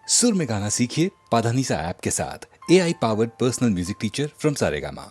सुर में गाना सीखिए पाधानीसा ऐप के साथ। AI powered personal music teacher from Saregama.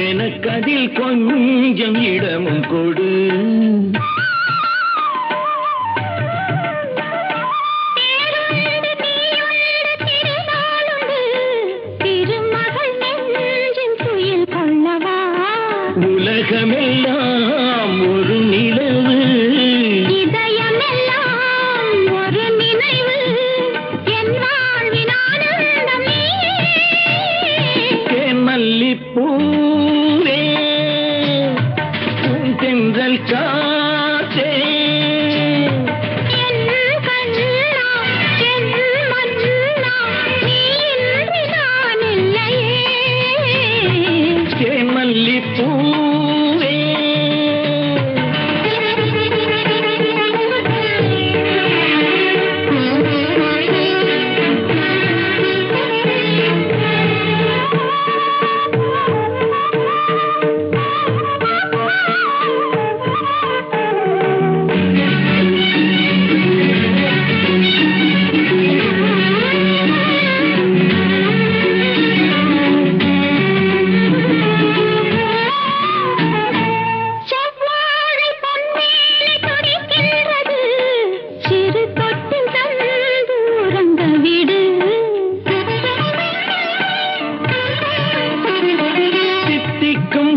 எனக்கதில் கொஞ்சம் இடமும் கொடு. உலகமெல்லாம் ஒரு நிலவு, இதயமெல்லாம் ஒரு நினைவு, என் வாழ்வின் ஆனந்தம் நீயே. தேன் மல்லிப்பூவே, தென்றல் காற்றே, என் கண்ணா, என் மன்னா, நீ இன்றி நான் இல்லையே. தேன் மல்லிப்பூவே.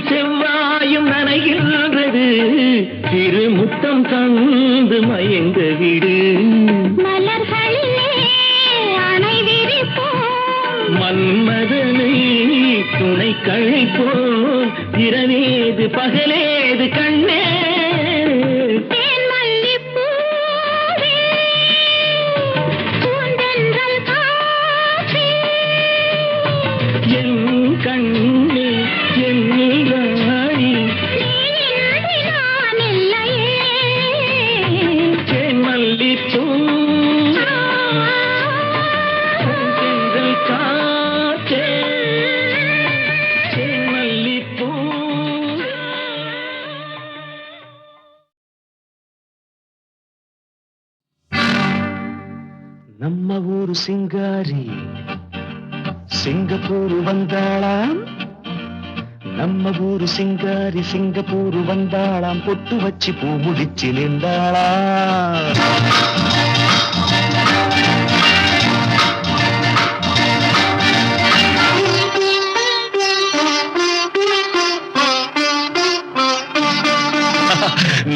செவ்வாயும் நனைகின்றது, திருமுத்தம் தந்து மயங்க விடு. மலர்களிலே அணை விரிப்போம், மன்மதனை துணை கழைப்போம், இரவேது பகலேது கண்ணே. தேன் மல்லிப்பூவே, பூந்தென்றல் காற்றே, என் கண்ணே, என் ராணி, நீ இன்றி நான் இல்லையே. தேன் மல்லிப்பூ, தென்றல் காற்றே, தேன் மல்லிப்பூ. நம்ம ஊரு சிங்காரி சிங்கப்பூர் வந்தாளாம். நம்ம ஊரு சிங்காரி சிங்கப்பூர் வந்தாளாம். பொட்டு வச்சு பூ முடிச்சு நின்றாளாம்.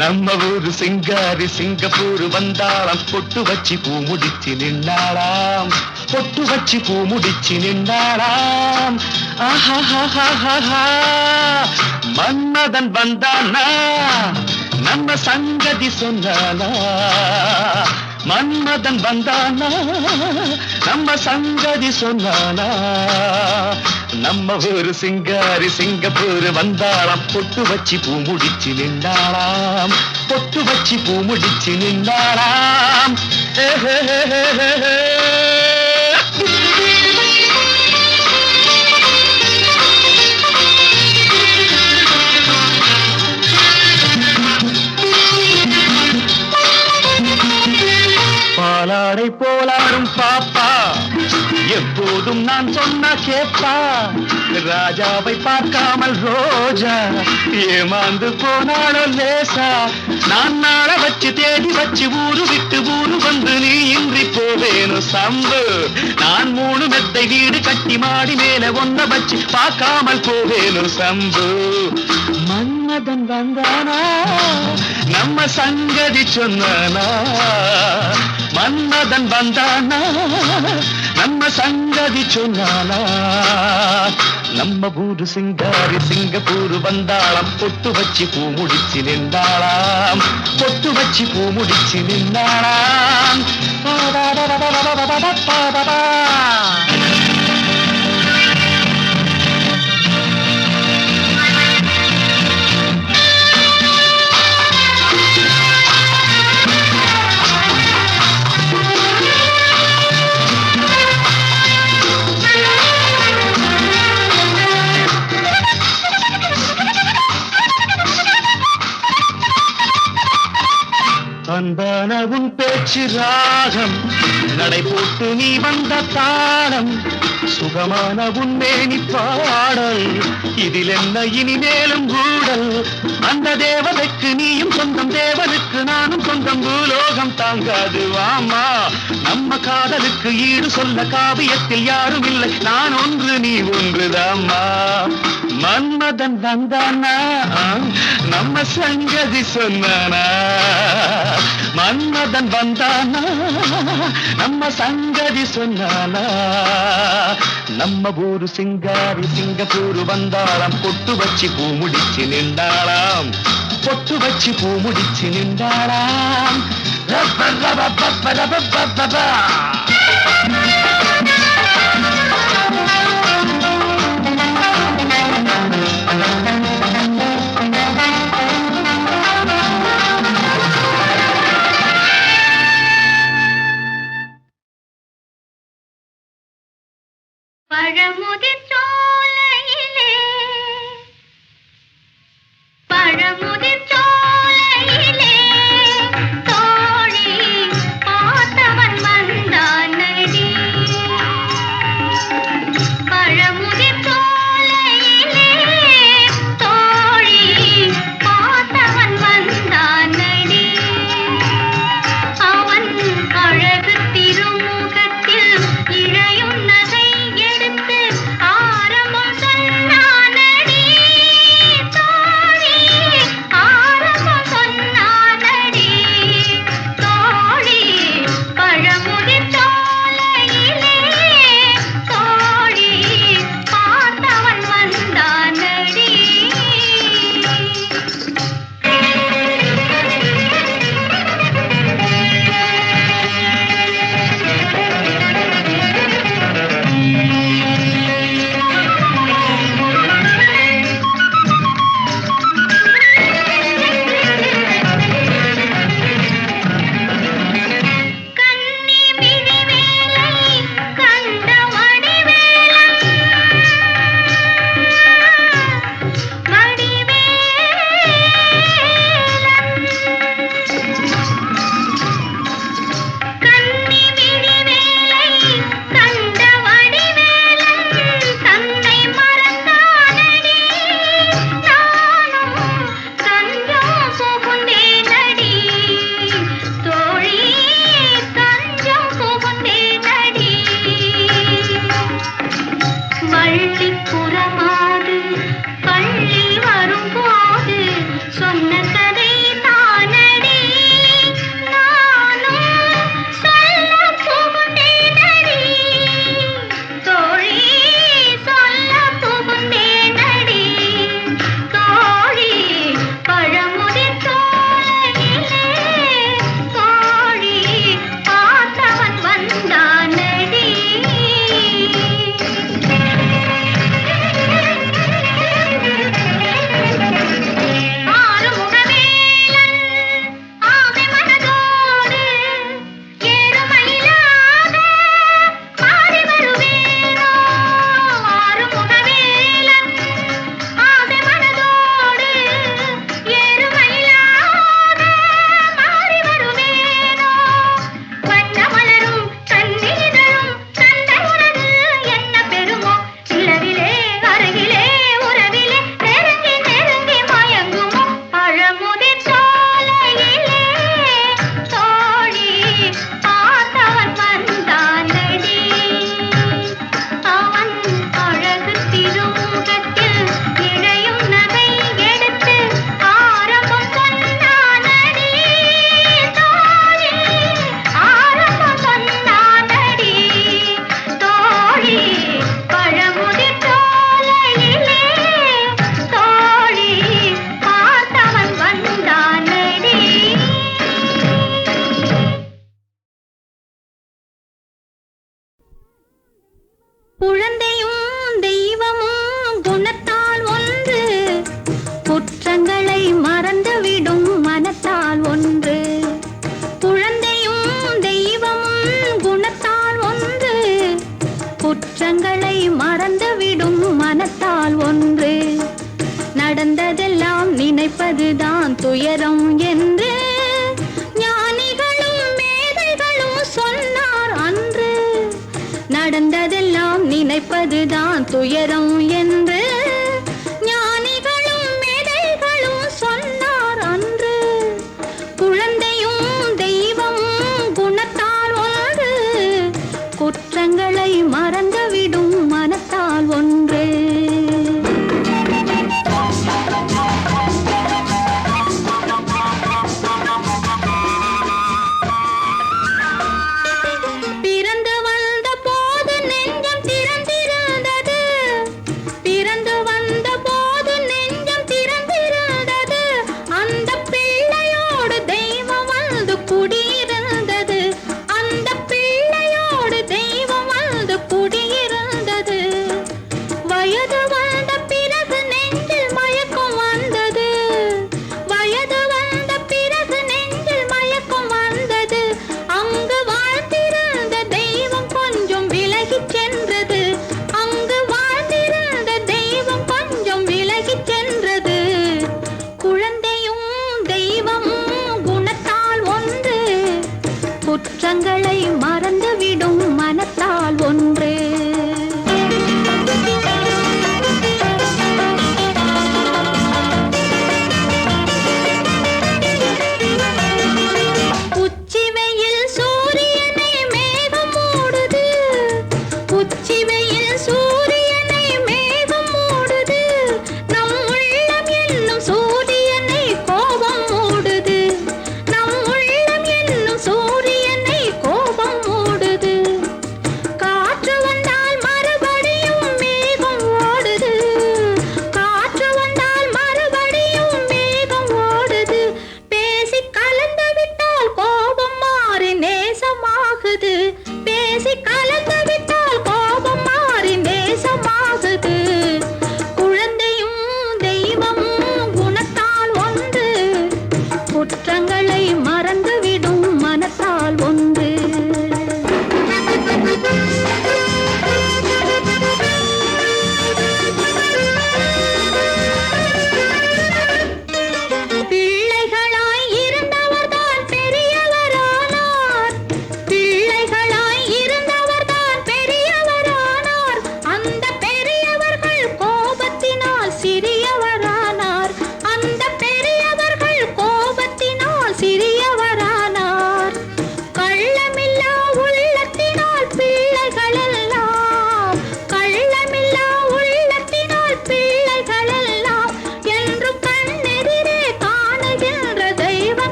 நம்ம ஊரு சிங்காரி சிங்கப்பூர் வந்தாளாம். பொட்டு வச்சு பூ முடிச்சு நின்றாளாம். பொட்டு வச்சு பூ முடிச்சு நின்றாளாம். ஆஹா, மன்மதன் வந்தானா, நம்ம சங்கதி சொன்னானா. மன்மதன் வந்தானா நம்ம சங்கதி சொன்னானா நம்ம ஊரு சிங்காரி சிங்கப்பூர் வந்தாளாம் பொட்டு வச்சு பூ முடிச்சு நின்றாளாம் பொட்டு வச்சு பூ முடிச்சு நின்றாளாம் பாலாடை போலாடும் பாப்பா எப்போதும் நான் சொன்னா கேப்பா ராஜாவை பார்க்காமல் ரோஜா ஏமாந்து போனாலும் லேசா நான் நாள வச்சு தேடி வச்சு ஊரு விட்டு ஊரு வந்து நீ இன்றி போவேணும் சம்பு நான் 3 மெத்தை வீடு கட்டி மாடி மேல ஒன்ன வச்சு பார்க்காமல் போவேணும் சம்பு மன்மதன் வந்தானா நம்ம சங்கதி சொன்னானா மன்மதன் வந்தானா நம்ம சங்கதி சொன்னானா நம்ம ஊரு சிங்காரி சிங்கப்பூர் வந்தாளாம் பொட்டு வச்சு பூ முடிச்சு நின்றாளாம் பொட்டு வச்சு பூ முடிச்சு நின்றாளாம் அன்பான உன் பேச்சு ராகம் நடை போட்டு நீ வந்த தாளம் சுகமான உன் மேனி பாடல் இதில் என்ன இனிமேலும் கூடல் அந்த தேவதைக்கு நீயும் சொந்தம் தேவனுக்கு நானும் சொந்தம் பூலோகம் தாங்காது வாமா நம்ம காதலுக்கு ஈடு சொல்ல காவியத்தில் யாரும் இல்லை நான் ஒன்று நீ ஒன்றுதாம்மா மன்மதன் வந்தானா நம்ம சங்கதி சொன்னானா மன்மதன் வந்தானா நம்ம சங்கதி சொன்னானா நம்ம ஊரு சிங்காரி சிங்கப்பூர் வந்தாளாம் பொட்டு வச்சு பூ முடிச்சு நின்றாளாம் பொட்டு வச்சு பூ முடிச்சு நின்றாளாம் பழமுதிர் சோலையிலே பழமுதிர் சோலையிலே தோழி பார்த்தவன் வந்தானடி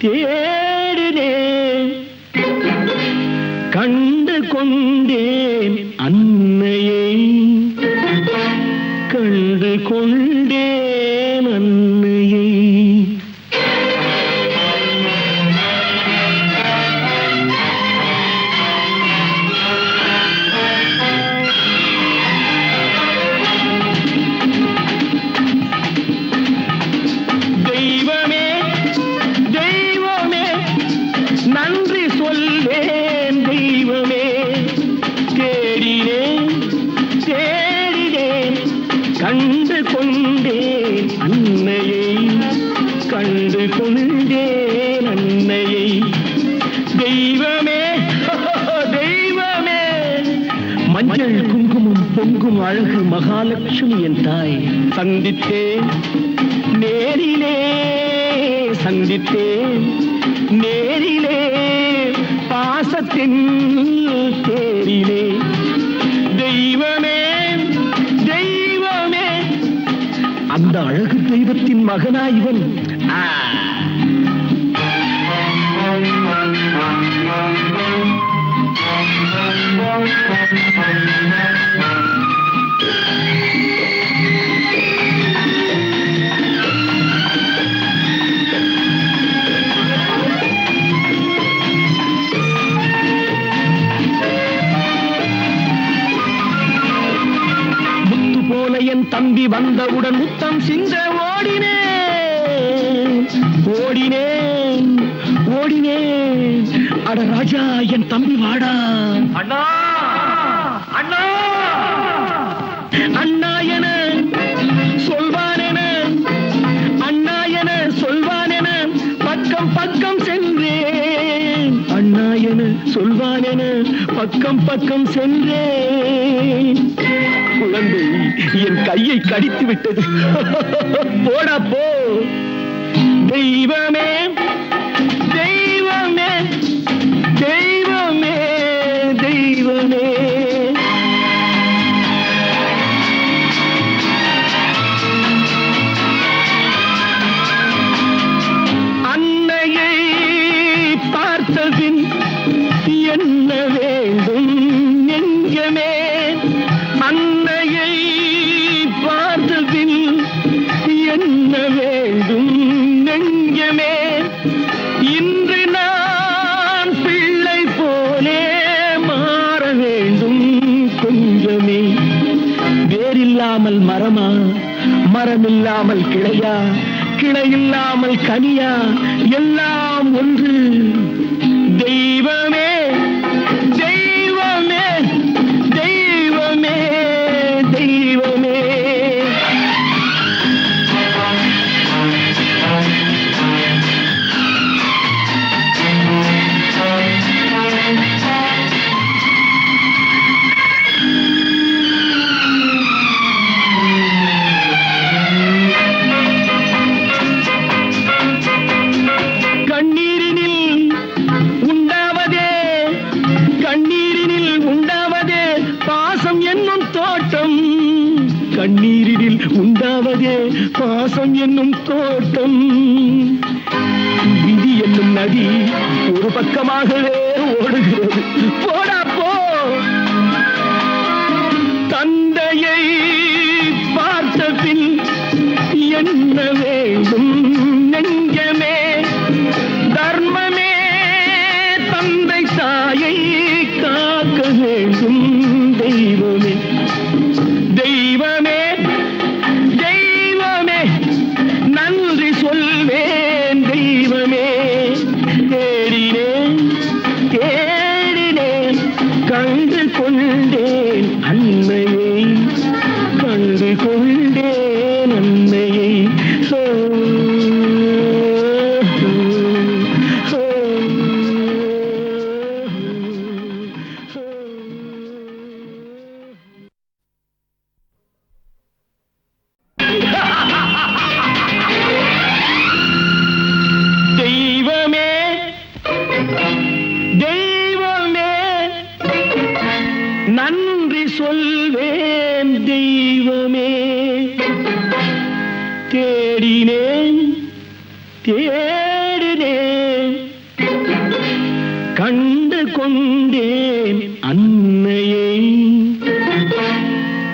தேடினேன் கண்டு கொண்டேன் அன்னையை கண்டு கொண்டேன் அன்னையை தெய்வமே தெய்வமே நன்றி சொல்வேன் தெய்வமே தேடினேன் தேடினேன் கண்டு கொண்டேன் அன்னையை கண்டு கொண்டேன் அன்னையை தெய்வமே தெய்வமே மஞ்சள் குங்குமம் பொங்கும் அழகு மகாலட்சுமி என் தாய் சந்தித்தேன் நேரிலே சந்தித்தேன் நேரிலே பாசத்தின் தேரிலே தெய்வமே தெய்வமே அந்த அழகு தெய்வத்தின் மகனா இவன் முத்து போல என் தம்பி வந்தவுடன் முத்தம் சிந்த ஓடினேன் ஓடினேன் ஓடினேன் அட ராஜா என் தம்பி வாடா அண்ணா அண்ணா அண்ணா என சொல்வானென அண்ணா என சொல்வானென பக்கம் பக்கம் சென்றேன் அண்ணா என சொல்வானென பக்கம் பக்கம் சென்றேன் குழந்தை என் கையை கடித்து விட்டது போடா போ தெய்வமே தெய்வமே தெய்வமே தெய்வமே அன்னையை பார்த்தபின் என்ன வேண்டும் நெஞ்சமே அன்னையை பார்த்தபின் என்ன வேண்டும் நெஞ்சமே இன்று நான் பிள்ளை போலே மாற வேண்டும் கொஞ்சமே வேரில்லாமல் மரமா மரமில்லாமல் கிளையா கிளையில்லாமல் கனியா எல்லாம் ஒன்று தெய்வமே தெய்வமே தெய்வமே தெய்வமே கண்ணீரினில் உண்டாவதே பாசம் என்னும் தோட்டம் கண்ணீரினில் உண்டாவதே பாசம் என்னும் தோட்டம் விதி என்னும் நதி ஒரு பக்கமாகவே ஓடுகிறது போடா போ தந்தையை பார்த்த பின் என்ன வேண்டும் நெஞ்சமே தர்மமே தந்தை தாயை காக்க வேண்டும் தெய்வமே தெய்வமே தெய்வமே நன்றி சொல்வேன் தெய்வமே தேடினேன் தேடினேன் கண்டு கொண்டேன் அன்னையை கண்டு கொண்டேன் அன்னையை கொண்டேன் அன்னையை,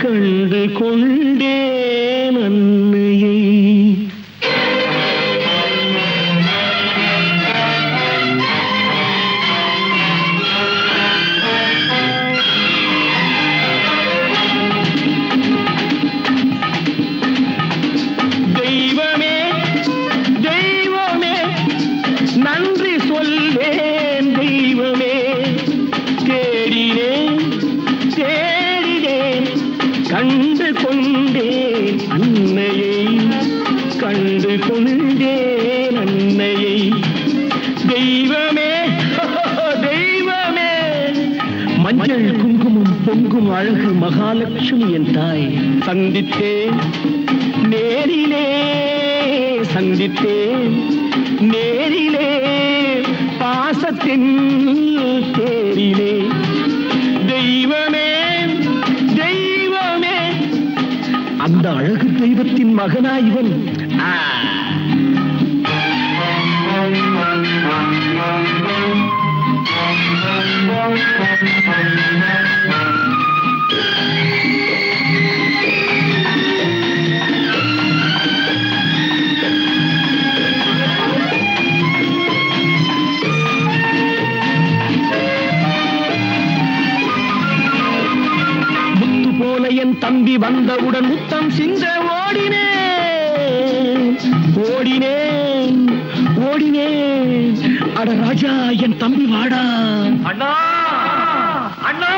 கண்டு கொண்டேன் அன்னையை. தெய்வமே தெய்வமே நன்றி சொல்வேன் தெய்வமே, தேடினேன் தேடினேன் கண்டு கொண்டேன் அன்னையை, கண்டு கொண்டேன் அன்னையை. தெய்வமே தெய்வமே மஞ்சள் குங்குமம் பொங்கும் அழகு மகாலட்சுமி என் தாய், சந்தித்தேன் நேரிலே சந்தித்தேன் நேரிலே பாசத்தின் தேரிலே. தெய்வமே தெய்வமே அந்த அழகு தெய்வத்தின் மகனா இவன். என் தம்பி வந்தவுடன் முத்தம் சிந்த ஓடினேன் ஓடினேன் ஓடினேன். அட ராஜா என் தம்பி வாடா. அண்ணா அண்ணா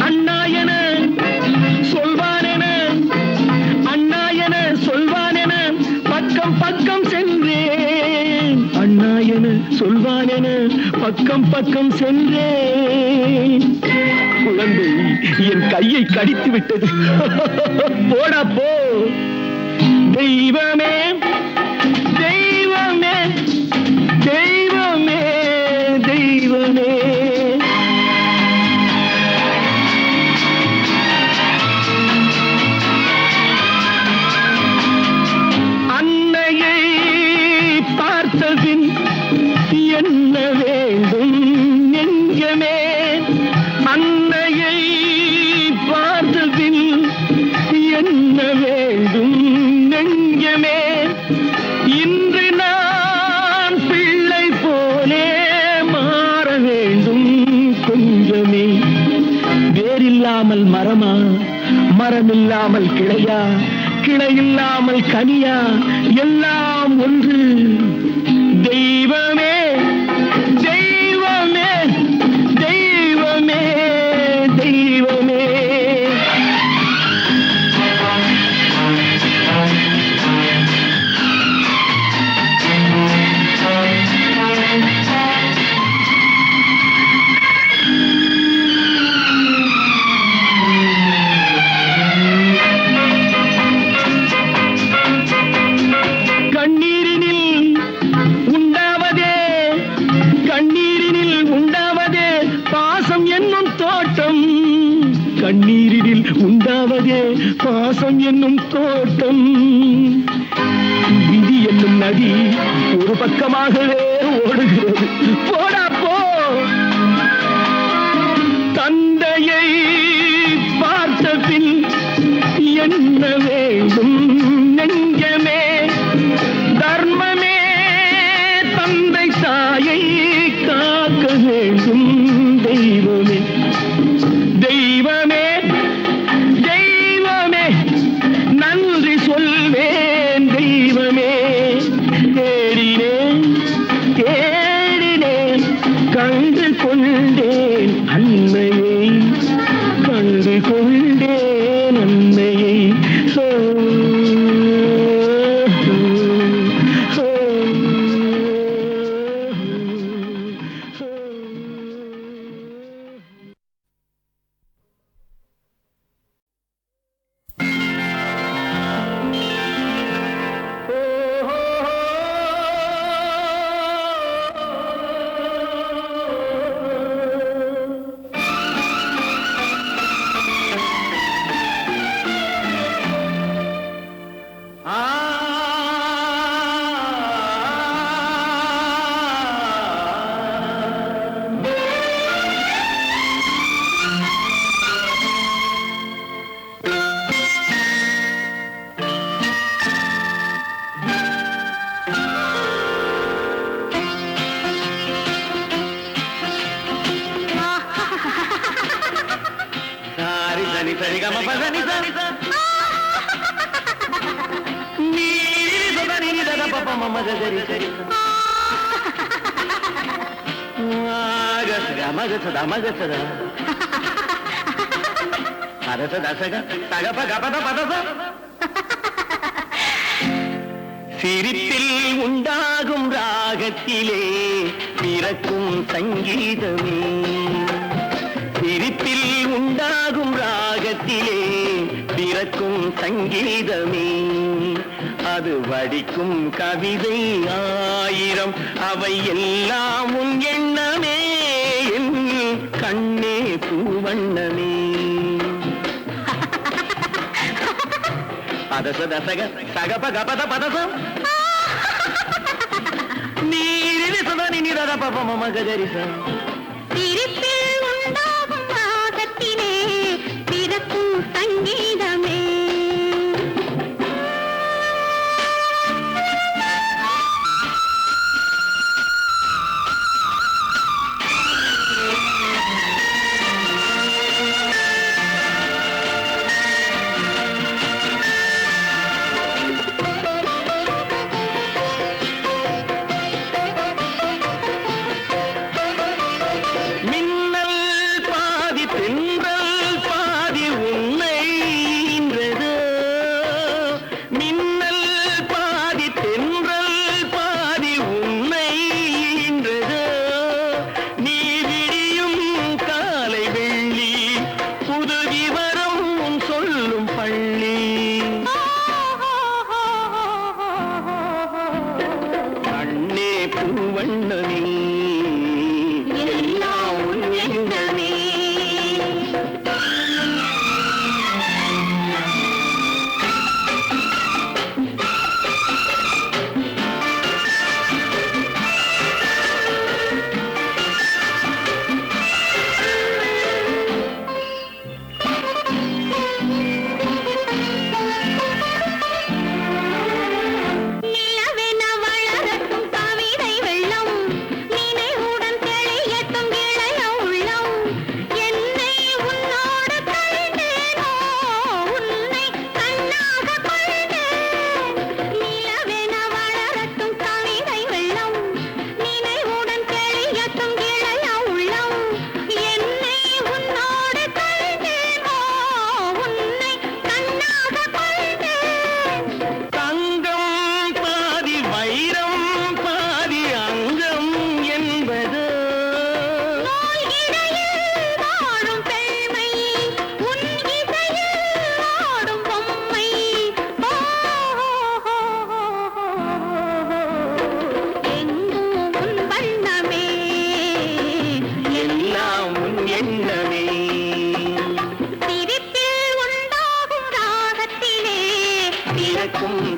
அண்ணா என சொல்வானென, அண்ணா என சொல்வானென பக்கம் பக்கம் சென்றேன், அண்ணா என சொல்வானென பக்கம் பக்கம் சென்றேன். குழந்தை என் கையை கடித்து விட்டது. போடா போ. தெய்வமே தெய்வமே தெய்வமே தெய்வமே. அன்னையை பார்த்தபின் என்ன வேண்டும் நெஞ்சமே, அன்னையை பார்த்தபின் என்ன வேண்டும் நெஞ்சமே. இன்று நான் பிள்ளை போலே மாற வேண்டும் கொஞ்சமே. வேரில்லாமல் மரமா, மரமில்லாமல் கிளையா, கிளையில்லாமல் கனியா, எல்லாம் ஒன்று. தெய்வமே தெய்வமே தெய்வமே தெய்வமே. கண்ணீரில் உண்டாவதே பாசம் என்னும் தோட்டம். விதி என்னும் நதி ஒரு பக்கமாகவே ஓடுகிறது. போடா போ. தந்தையை பார்த்த பின் என்ன வேண்டும் நெஞ்சமே, தர்மமே தந்தை தாயை காக்க வேண்டும். தெய்வமே தெய்வமே தெய்வமே நன்றி சொல்வேன் தெய்வமே. தேடினேன் தேடினேன் கண்டு கொண்டேன் அன்னையை, கண்டு கொண்டேன் அன்னையை. கம பதனி நீ பதனி தத பப மம கரி சரி ஆகச மகச மகச அரச தசக தகப கபத பதச சிரிப்பில் உண்டாகும் ராகத்திலே பிறக்கும் சங்கீதமே சிரிப்பில் உண்டாகும் ராகத்திலே பிறக்கும் சங்கீதமே அது வடிக்கும் கவிதை ஆயிரம் அவை எல்லாம் உன் எண்ணமே என் கண்ணே பூவண்ணமே பதச தசக சகப கபத பதசம் நீரில் சுதனி நிரத பப மம கதரிசம் சிரிப்பில் உண்டாகும் ராகத்திலே பிறக்கும் சங்கீதமே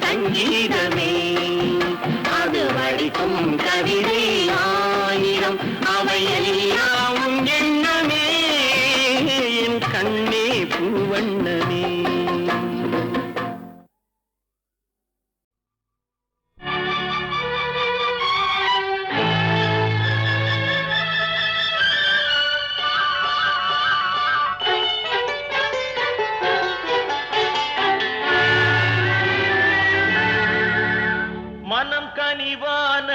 சங்கீதமே அது வடிக்கும் கவிதை ஆயிரம் அவை எல்லாம் எண்ணமே என் கண்ணே பூவண்ணமே. மனம் கனிவான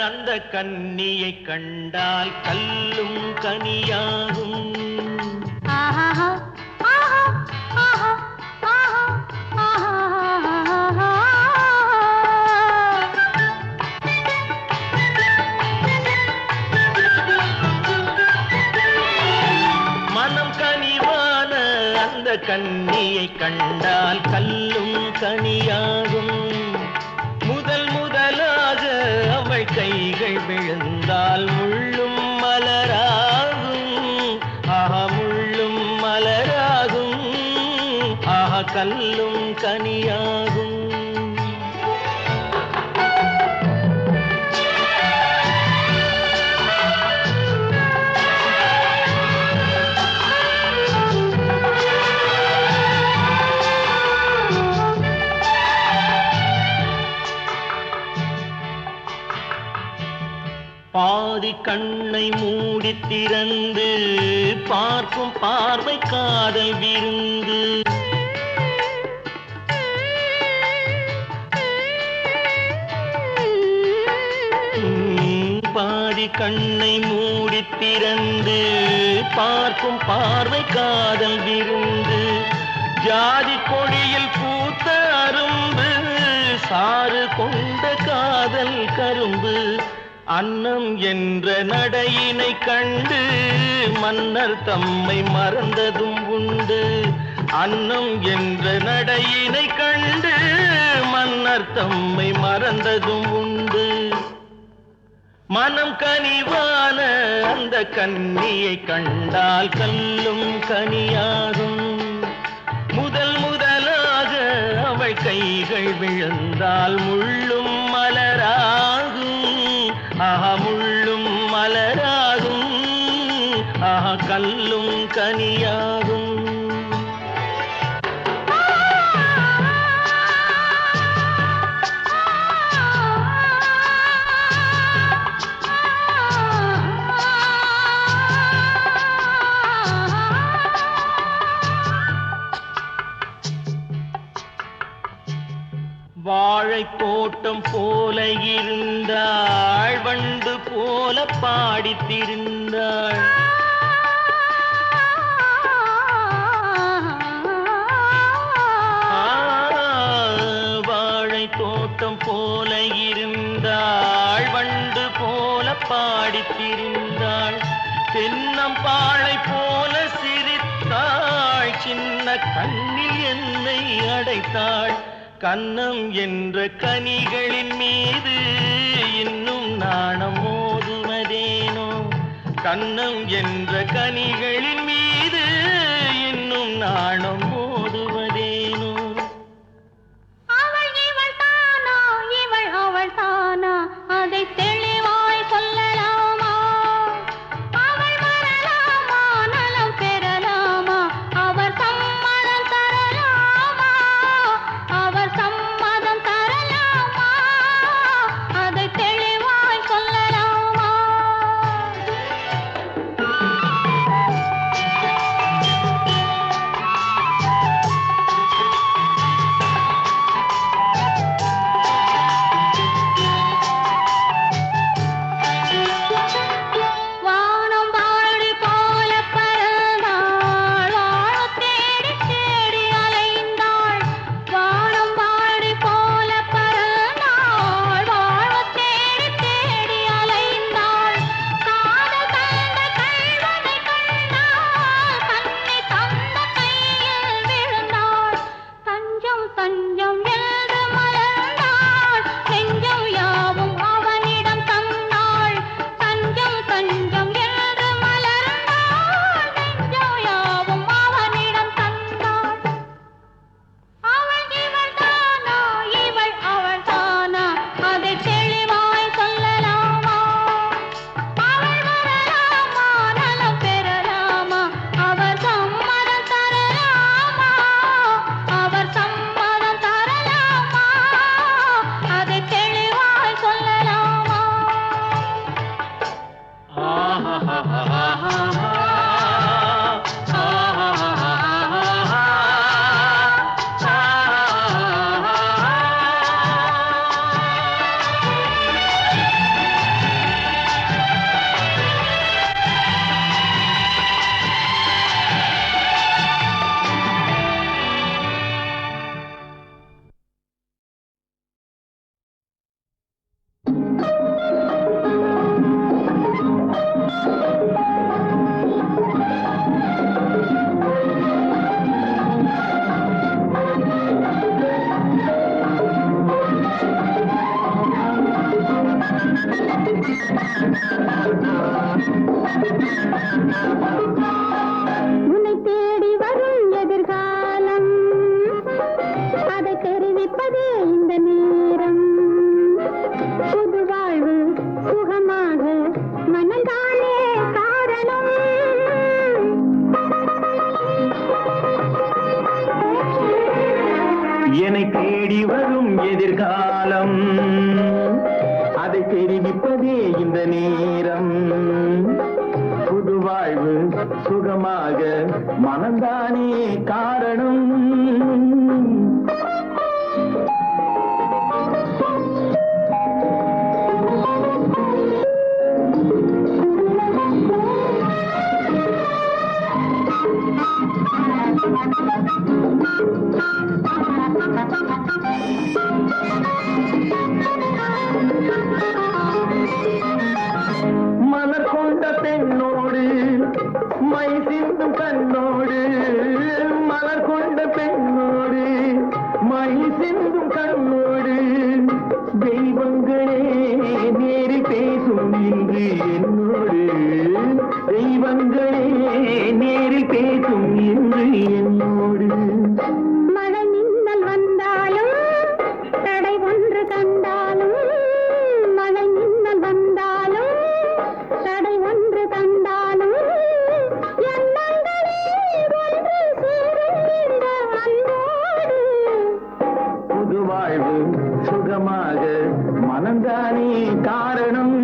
அந்த கன்னியை கண்டால் கல்லும் கனியாகும். மனம் கனிவான அந்த கன்னியை கண்டால் கல்லும் கனியாகும். முதல் முதலாக அவள் கைகள் விழுந்தால் முள்ளும் மலராகும். ஆஹா முள்ளும் மலராகும். ஆஹா கல்லும் கனியாகும். பாதி கண்ணை மூடி திறந்து பார்க்கும் பார்வை காதல் விருந்து. பாதி கண்ணை மூடி திறந்து பார்க்கும் பார்வை காதல் விருந்து. ஜாதி கொடியில் பூத்த அரும்பு சாறு கொண்ட காதல் கரும்பு. அன்னம் என்ற நடையினை கண்டு மன்னர் தம்மை மறந்ததும் உண்டு. அன்னம் என்ற நடையினை கண்டு மன்னர் தம்மை மறந்ததும் உண்டு. மனம் கனிவான அந்த கன்னியை கண்டால் கல்லும் கனியாகும். முதல் முதலாக அவள் கைகள் விழுந்தால் முள்ளும் மலராகும். ஆஹா முள்ளும் மலராகும். ஆஹா கல்லும் கனியாகும். வாழை தோட்டம் போல இருந்தாள், வண்டு போல பாடித்திருந்தாள். வாழை தோட்டம் போல இருந்தாள், வண்டு போல பாடித்திருந்தாள். தென்னம்பாளை போல சிரித்தாள், சின்ன கண்ணில் என்னை அடைத்தாள். கன்னம் என்ற கனிகளின் மீது இன்னும் நாணம் மோதுவதேனோ. கன்னம் என்ற கனிகளின் மீது இன்னும் நாணம் மோதுவதேனோ. அவள் இவள் தானா, இவள் அவள் தானா, அதை தெளிவாய் சொல்லலாமா? அவள் வரலாமா, நலம் பெறலாமா, அவர் சம்மதம் தரலாமா? அவர் சம்மதம் தரலாமா, அதை தெளிவாய் சொல்லலாமா? வானம் வாழி போல பறந்தாள், வாழத் தேடி தேடி அலைந்தாள். வானம் வாழி போல பறந்தாள், வாழத் தேடி தேடி அலைந்தாள். காதல் தந்த கள்வனை கண்டாள், தன்னை தந்த கையில் விழுந்தாள். தஞ்சம் தஞ்சம் என்று மலர்ந்தாள், நெஞ்சம் யாவும் அவனிடம் தந்தாள். தஞ்சம் தஞ்சம் என்று மலர்ந்தாள், நெஞ்சம் யாவும் அவனிடம் தந்தாள். அவள் இவள் தானா, இவள் அவள் தானா, அதை தெளிவாய் சொல்லலாமா? அவள் வரலாமா, நலம் பெறலாமா, அவர் சம்மதம் தரலாமா? அவர் சம்மதம் தரலாமா, அதை தெளிவாய் சொல்லலாமா? உன்னை தேடி வரும் எதிர்காலம், அதை தெரிவிப்பதே இந்த நேரம். புது வாழ்வு சுகமாக மனந்தானே காரணம். என்னை தேடி வரும் எதிர்காலம், அதை தெரிவிப்பதே இந்த நேரம் புது வாழ்வு சுகமாக மனந்தானே காரணம். மலர் கொண்ட பெண்ணோடு மை சிந்தும் கண்ணோடு, மலர் கொண்ட பெண்ணோடு மை சிந்தும் கண்ணோடு, தெய்வங்களே நேரில் பேசும் இன்று என்னோடு, தெய்வங்களே நேரில் பேசும் இன்று என்னோடு. மழை மின்னல் வந்தாலும் தடை ஒன்று கண்டாலும், மழை மின்னல் வந்தாலும் தடை ஒன்று கண்டாலும், எண்ணங்களே ஒன்று சேரும் இந்த அன்போடு. புது வாழ்வு சுகமாக மனந்தானே காரணம்.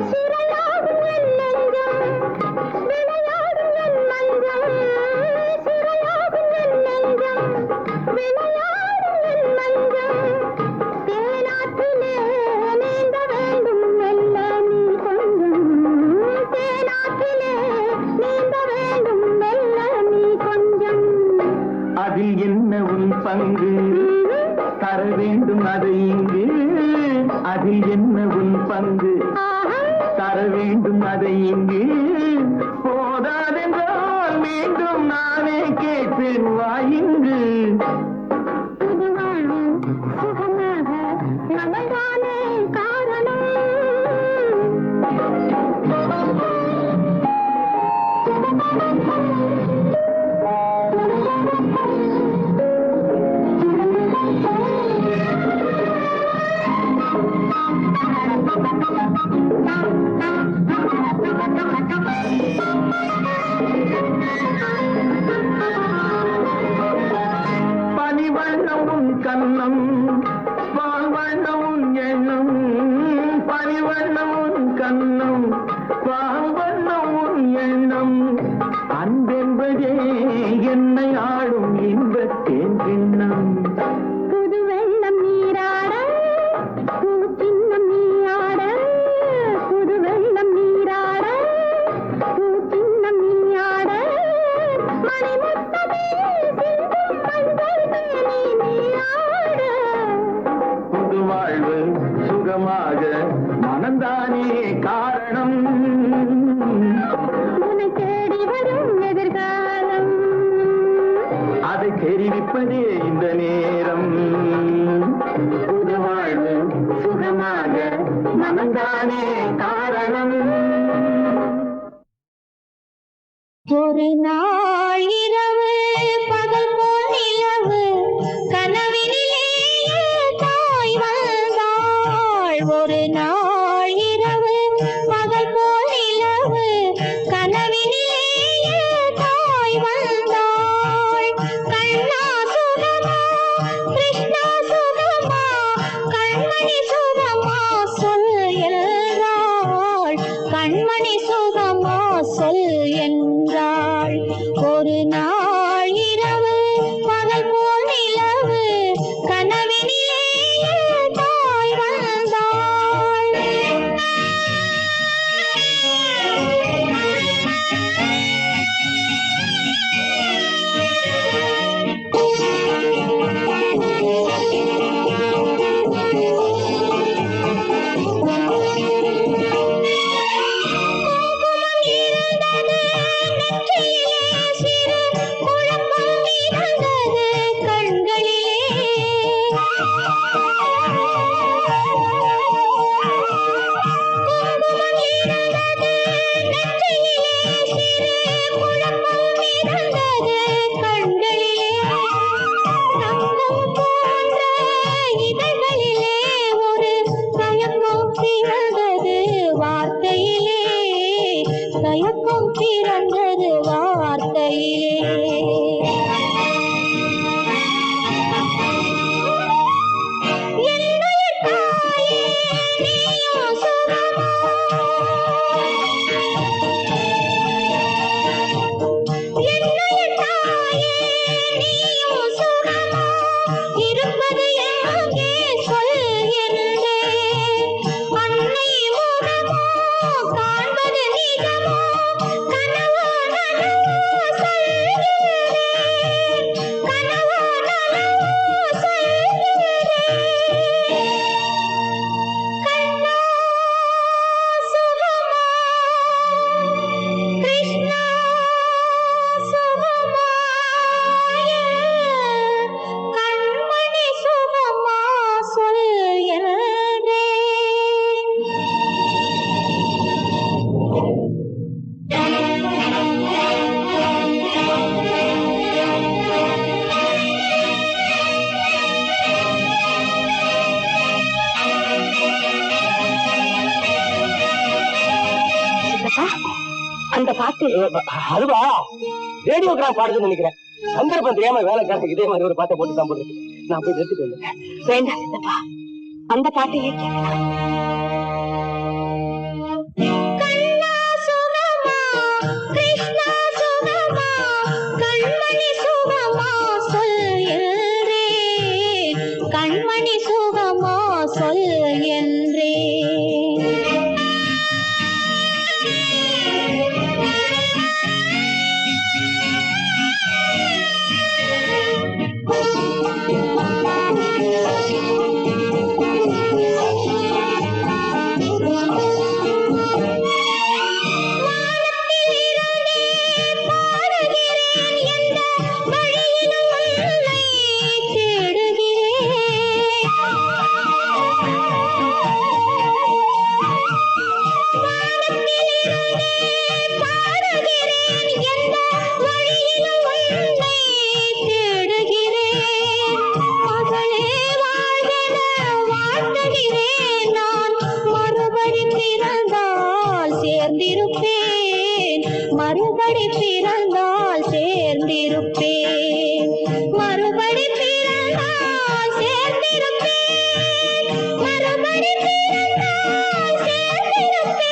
சிறையாடும் என் நெஞ்சம், விளையாடும் என் மஞ்சம், சிறையாடும் என் நெஞ்சம், விளையாடும் என் மஞ்சம், தேனாற்றிலே நீந்த வேண்டும் மெல்ல நீ கொஞ்சம், தேனாற்றிலே நீந்த வேண்டும் மெல்ல நீ கொஞ்சம். அதில் என்ன உன் பங்கு தர வேண்டும் அதை இங்கு, அதில் என்ன உன் பங்கு தர வேண்டும் அதை இங்கு, போதாதென்றால் மீண்டும் நானே கேட்பேன் வாயிங்கு. புது வாழ்வு சுகமாக நம்மள்தானே காரணம். பனிவண்ணம் உன் கண்ணம், பால் வண்ணம் உன் எண்ணம், பனிவண்ணம் உன் கண்ணம், பால் வண்ணம் உன் எண்ணம், அன்பென்பதே என்னை ஆடும் இன்பத்தேன் கிண்ணம். புது வெள்ளம் நீராட பூச்சின்னம் நீயாட, புது வெள்ளம் நீராட பூச்சின்னம் நீயாட, மணிமுத்தமே சிந்தும் மஞ்சள் மேனி நீயாட. புது வாழ்வு சுகமாக மனந்தானே காரணம். உன்னை தேடி வரும் எதிர்காலம், அதை தெரிவிப்பதே இந்த நேரம். புது வாழ்வு சுகமாக மனந்தானே காரணம். ஒரு நாள் இரவு பகல் போல் நிலவு, கனவினிலே தாய் வந்தாள். ஒரு நாள் இரவு பகல் போல் நிலவு, கனவினிலே தாய் வந்தாள். கண்ணா சுகமா கிருஷ்ணா சுகமா, கண்மணி சுகமா சொல் என்றாள், கண்மணி சுகமா சொல் என்றாள். ஒரு நாள் இரவு பகல் போல் நிலவு, கனவினிலே தாய் வந்தாள். மயக்கம் பிறந்தது வார்த்தையிலே. என்னுடைய தாயே நீயும் சுகமா, என்னுடைய தாயே நீயும் சுகமா, இருப்பது எங்கே சொல் என்றேன். அன்னை முகமோ காண்பது நிஜமோ, கனவோ நனவோ சொல்கிறேன், கனவோ நனவோ சொல்கிறேன். கண்ணா சுகமா, கிருஷ்ணா சுகமா, கண்மணி சுகமா சொல் என்றேன். அந்த பாட்டு அதுவா ரேடியோகிராம் பாடுதுன்னு நினைக்கிறேன். சந்தர்ப்பம் தெரியாம வேலைக்காரங்க இதே மாதிரி ஒரு பாட்டை போட்டு தான் போடுறது. நான் போய் நிறுத்திட்டு வந்தேன். வேண்டாம் சித்தப்பா, அந்த பாட்டையே கேட்கலாம். கண்ணா சுகமா, கிருஷ்ணா சுகமா, கண்மணி சுகமா சொல் என்றேன், கண்மணி சுகமா சொல் என்றேன். மறுபடி பிறந்தால் சேர்ந்திருப்பேன், மறுபடி பிறந்தால் சேர்ந்திருப்பேன், மறுபடி பிறந்தால் சேர்ந்திருப்பேன்.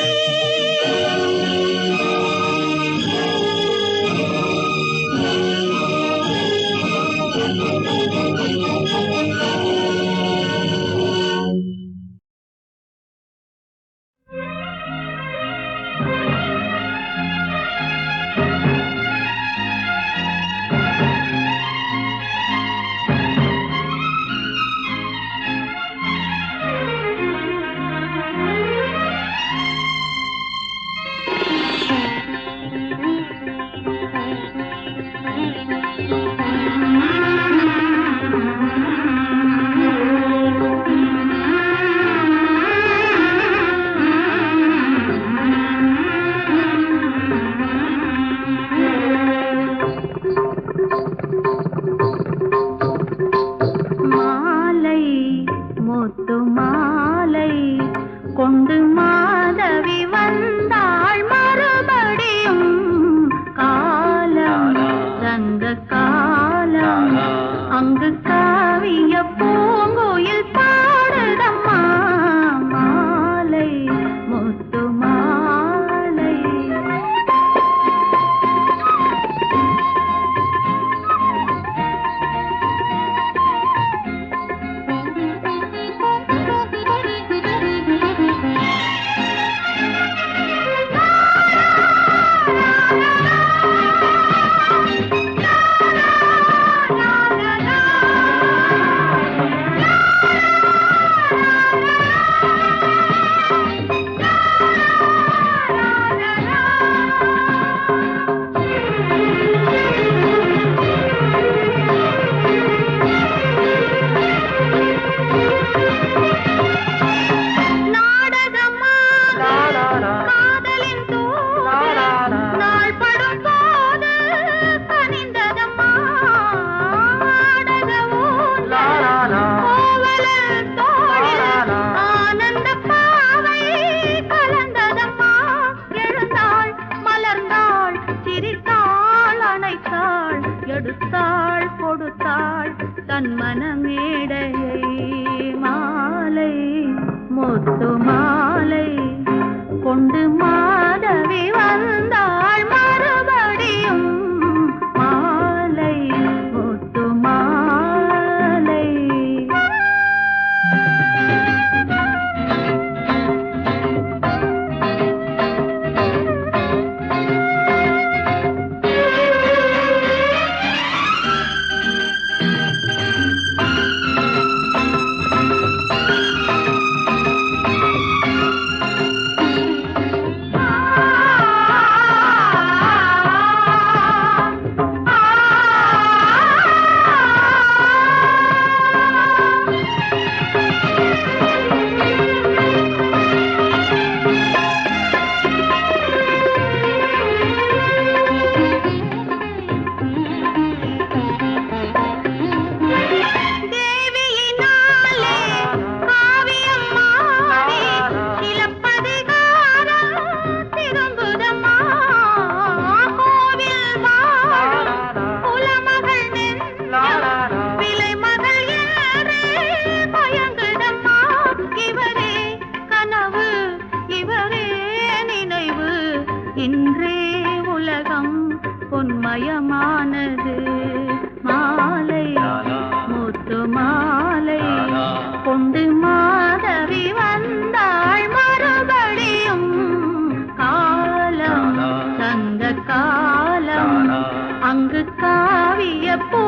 கொண்டு மாதவி வந்தாள் மறுபடியும் மாலை முத்து மாலை. இன்றே உலகம் பொன்மயமானது. மாலை முத்து மாலை கொண்டு மாதவி வந்தாள் மறுபடியும் காலம் சங்க காலம் அங்கு காவிய பூ